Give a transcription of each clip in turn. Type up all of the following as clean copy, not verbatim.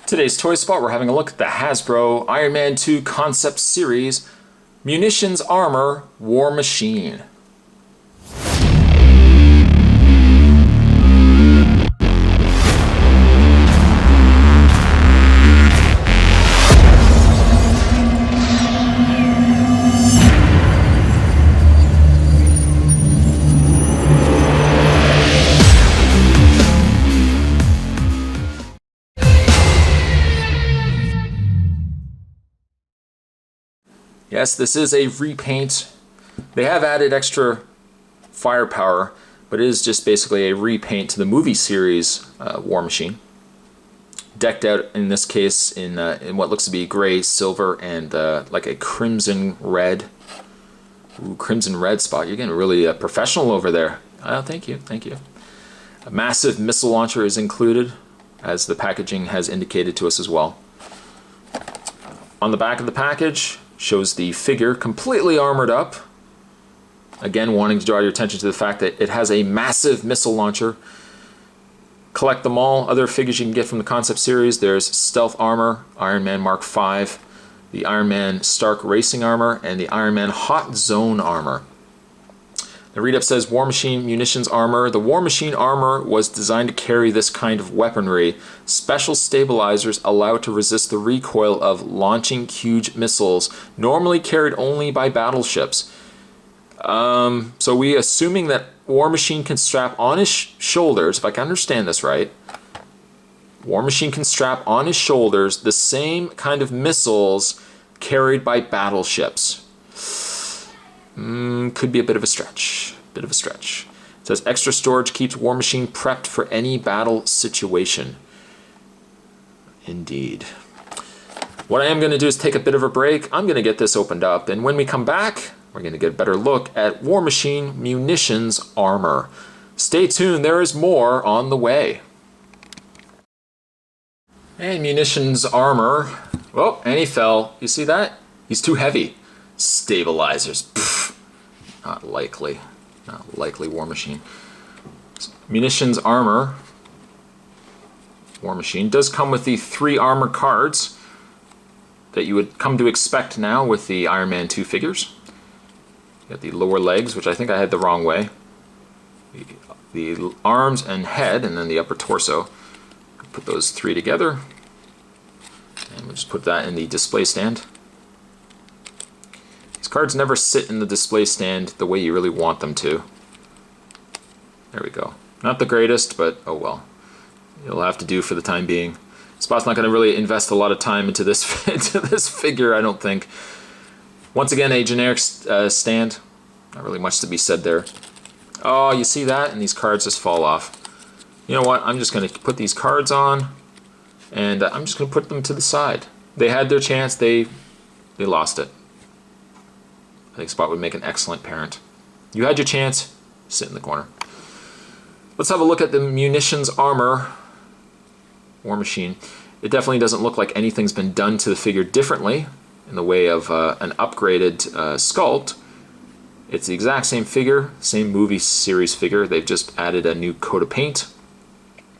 Today's Toy Spot, we're having a look at the Hasbro Iron Man 2 Concept Series Munitions Armor War Machine. Yes, this is a repaint. They have added extra firepower, but it is just basically a repaint to the movie series War Machine. Decked out, in this case, in what looks to be gray, silver, and like a crimson red. Ooh, crimson red Spot. You're getting really professional over there. Thank you, thank you. A massive missile launcher is included, as the packaging has indicated to us as well. On the back of the package, shows the figure completely armored up. Again, wanting to draw your attention to the fact that it has a massive missile launcher. Collect them all. Other figures you can get from the concept series. There's Stealth Armor, Iron Man Mark V, the Iron Man Stark Racing Armor, and the Iron Man Hot Zone Armor. The read-up says War Machine Munitions Armor. The War Machine Armor was designed to carry this kind of weaponry. Special stabilizers allow it to resist the recoil of launching huge missiles, normally carried only by battleships. So we assuming that War Machine can strap on his shoulders, if I can understand this right, War Machine can strap on his shoulders the same kind of missiles carried by battleships. Could be a bit of a stretch. It says extra storage keeps War Machine prepped for any battle situation. Indeed. What I am going to do is take a bit of a break. I'm going to get this opened up, and when we come back, we're going to get a better look at War Machine Munitions Armor. Stay tuned, there is more on the way. And Munitions Armor. Oh, and he fell. You see that? He's too heavy. Stabilizers. Pfft. Not likely. Not likely, War Machine. Munitions Armor. War Machine does come with the 3 armor cards that you would come to expect now with the Iron Man 2 figures. You got the lower legs, which I think I had the wrong way. The arms and head, and then the upper torso. Put those 3 together. And we'll just put that in the display stand. These cards never sit in the display stand the way you really want them to. There we go. Not the greatest, but oh well. It'll have to do for the time being. Spot's not going to really invest a lot of time into this figure, I don't think. Once again, a generic stand. Not really much to be said there. Oh, you see that? And these cards just fall off. You know what? I'm just going to put these cards on, and I'm just going to put them to the side. They had their chance. They lost it. I think Spot would make an excellent parent. You had your chance, sit in the corner. Let's have a look at the Munitions Armor War Machine. It definitely doesn't look like anything's been done to the figure differently in the way of an upgraded sculpt. It's the exact same figure, same movie series figure. They've just added a new coat of paint.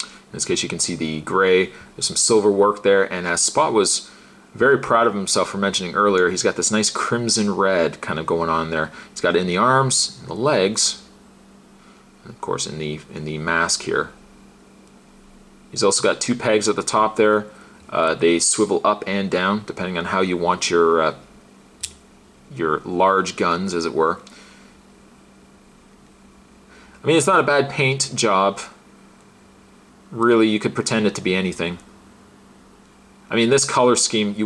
In this case, you can see the gray. There's some silver work there, and as Spot was very proud of himself for mentioning earlier, he's got this nice crimson red kind of going on there. He's got it in the arms, in the legs, and of course in the mask here. He's also got 2 pegs at the top there. They swivel up and down depending on how you want your large guns, as it were. I mean, it's not a bad paint job. Really, you could pretend it to be anything. I mean, this color scheme,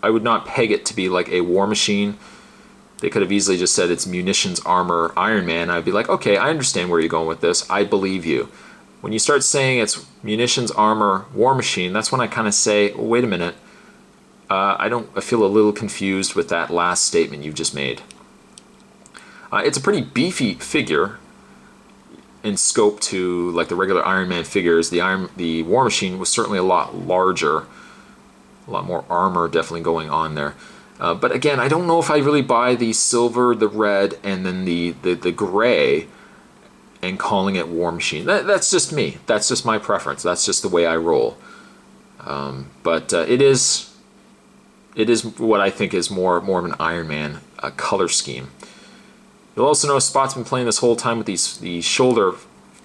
I would not peg it to be like a War Machine. They could have easily just said it's Munitions Armor Iron Man. I'd be like, okay, I understand where you're going with this. I believe you. When you start saying it's Munitions Armor War Machine, that's when I kind of say, well, wait a minute. I feel a little confused with that last statement you just made. It's a pretty beefy figure in scope to like the regular Iron Man figures. The War Machine was certainly a lot larger. A lot more armor definitely going on there. But again, I don't know if I really buy the silver, the red, and then the gray and calling it War Machine. That's just me. That's just my preference. That's just the way I roll. But it is what I think is more of an Iron Man color scheme. You'll also notice Spot's been playing this whole time with these shoulder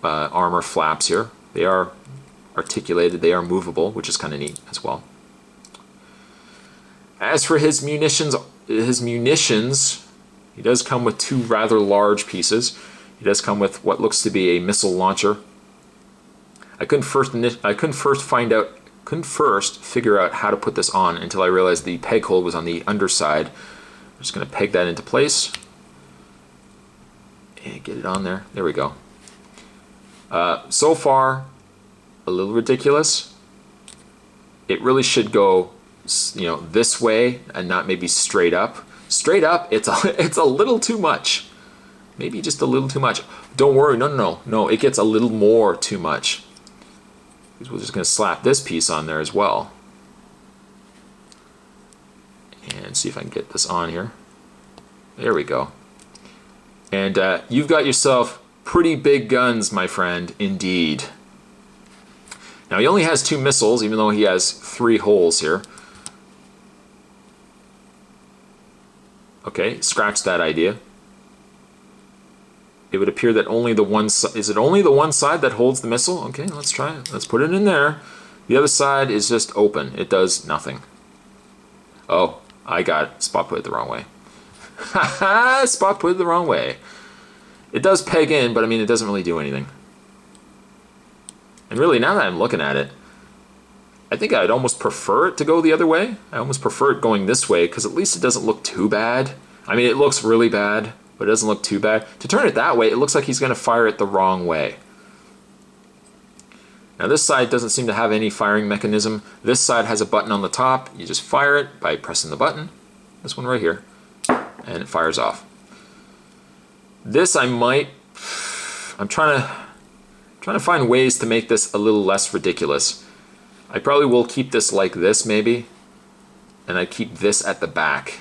armor flaps here. They are articulated, they are movable, which is kind of neat as well. As for his munitions, he does come with two rather large pieces. He does come with what looks to be a missile launcher. I couldn't first figure out how to put this on until I realized the peg hole was on the underside. I'm just going to peg that into place and get it on there. There we go. So far, a little ridiculous. It really should go, this way and not maybe straight up. Straight up, it's a little too much. Maybe just a little too much. Don't worry, no, it gets a little more too much. We're just going to slap this piece on there as well. And see if I can get this on here. There we go. And you've got yourself pretty big guns, my friend, indeed. Now he only has 2 missiles, even though he has 3 holes here. Okay, scratch that idea. It would appear that only the one side, is it only the one side that holds the missile? Okay, let's try it. Let's put it in there. The other side is just open. It does nothing. Oh, I got Spot put it the wrong way. Haha, Spot put it the wrong way. It does peg in, but I mean, it doesn't really do anything. And really, now that I'm looking at it, I think I'd almost prefer it to go the other way. I almost prefer it going this way, because at least it doesn't look too bad. I mean, it looks really bad, but it doesn't look too bad. To turn it that way, it looks like he's going to fire it the wrong way. Now this side doesn't seem to have any firing mechanism. This side has a button on the top. You just fire it by pressing the button. This one right here. And it fires off. This I'm trying to find ways to make this a little less ridiculous. I probably will keep this like this maybe. And I keep this at the back.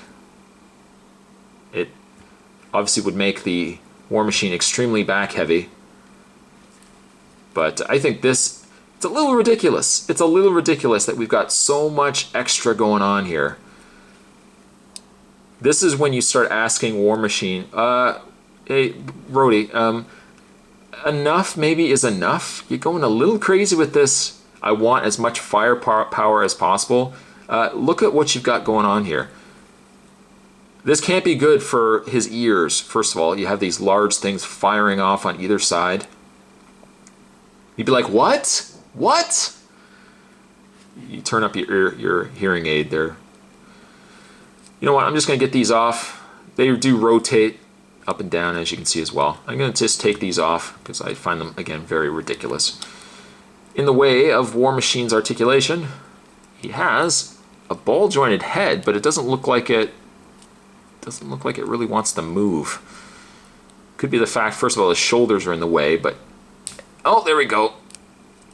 It obviously would make the War Machine extremely back heavy. But I think it's a little ridiculous. It's a little ridiculous that we've got so much extra going on here. This is when you start asking War Machine, hey, Rhodey, enough maybe is enough? You're going a little crazy with this. I want as much firepower as possible. Look at what you've got going on here. This can't be good for his ears. First of all, you have these large things firing off on either side. You'd be like, what? What? You turn up your hearing aid there. You know what? I'm just going to get these off. They do rotate up and down, as you can see as well. I'm going to just take these off because I find them, again, very ridiculous. In the way of War Machine's articulation, he has a ball-jointed head, but it doesn't look like it really wants to move. Could be the fact, first of all, his shoulders are in the way, but oh, there we go.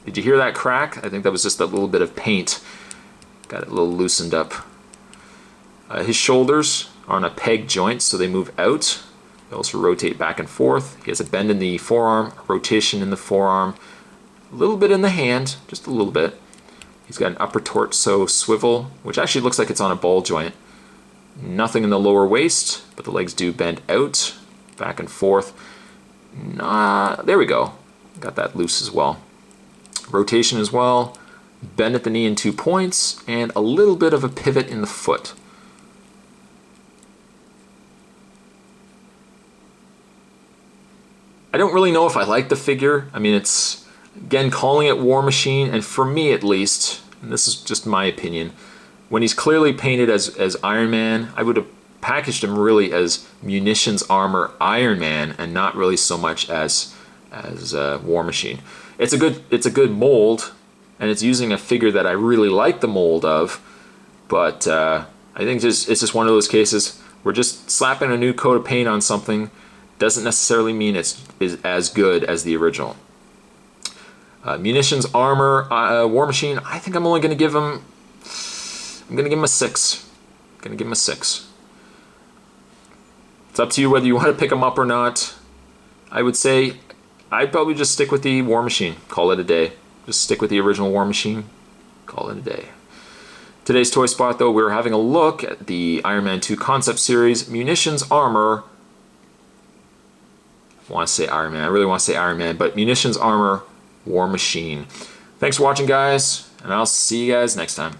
Did you hear that crack? I think that was just a little bit of paint. Got it a little loosened up. His shoulders are on a peg joint, so they move out. They also rotate back and forth. He has a bend in the forearm, a rotation in the forearm, a little bit in the hand, just a little bit. He's got an upper torso swivel, which actually looks like it's on a ball joint. Nothing in the lower waist, but the legs do bend out, back and forth. There we go. Got that loose as well. Rotation as well. Bend at the knee in 2 points, and a little bit of a pivot in the foot. I don't really know if I like the figure. I mean, it's, again, calling it War Machine, and for me at least, and this is just my opinion, when he's clearly painted as Iron Man, I would have packaged him really as Munitions Armor Iron Man, and not really so much as War Machine. It's a good mold, and it's using a figure that I really like the mold of, but I think it's just one of those cases where just slapping a new coat of paint on something doesn't necessarily mean it's as good as the original. Munitions Armor War Machine, I think I'm only going to give him, I'm going to give him a 6. I'm going to give him a 6. It's up to you whether you want to pick him up or not. I would say I'd probably just stick with the War Machine. Call it a day. Just stick with the original War Machine. call it a day. Today's toy spot, though, we're having a look at the Iron Man 2 concept series, Munitions Armor. I want to say Iron Man. I really want to say Iron Man, but Munitions Armor War Machine. Thanks for watching, guys, and I'll see you guys next time.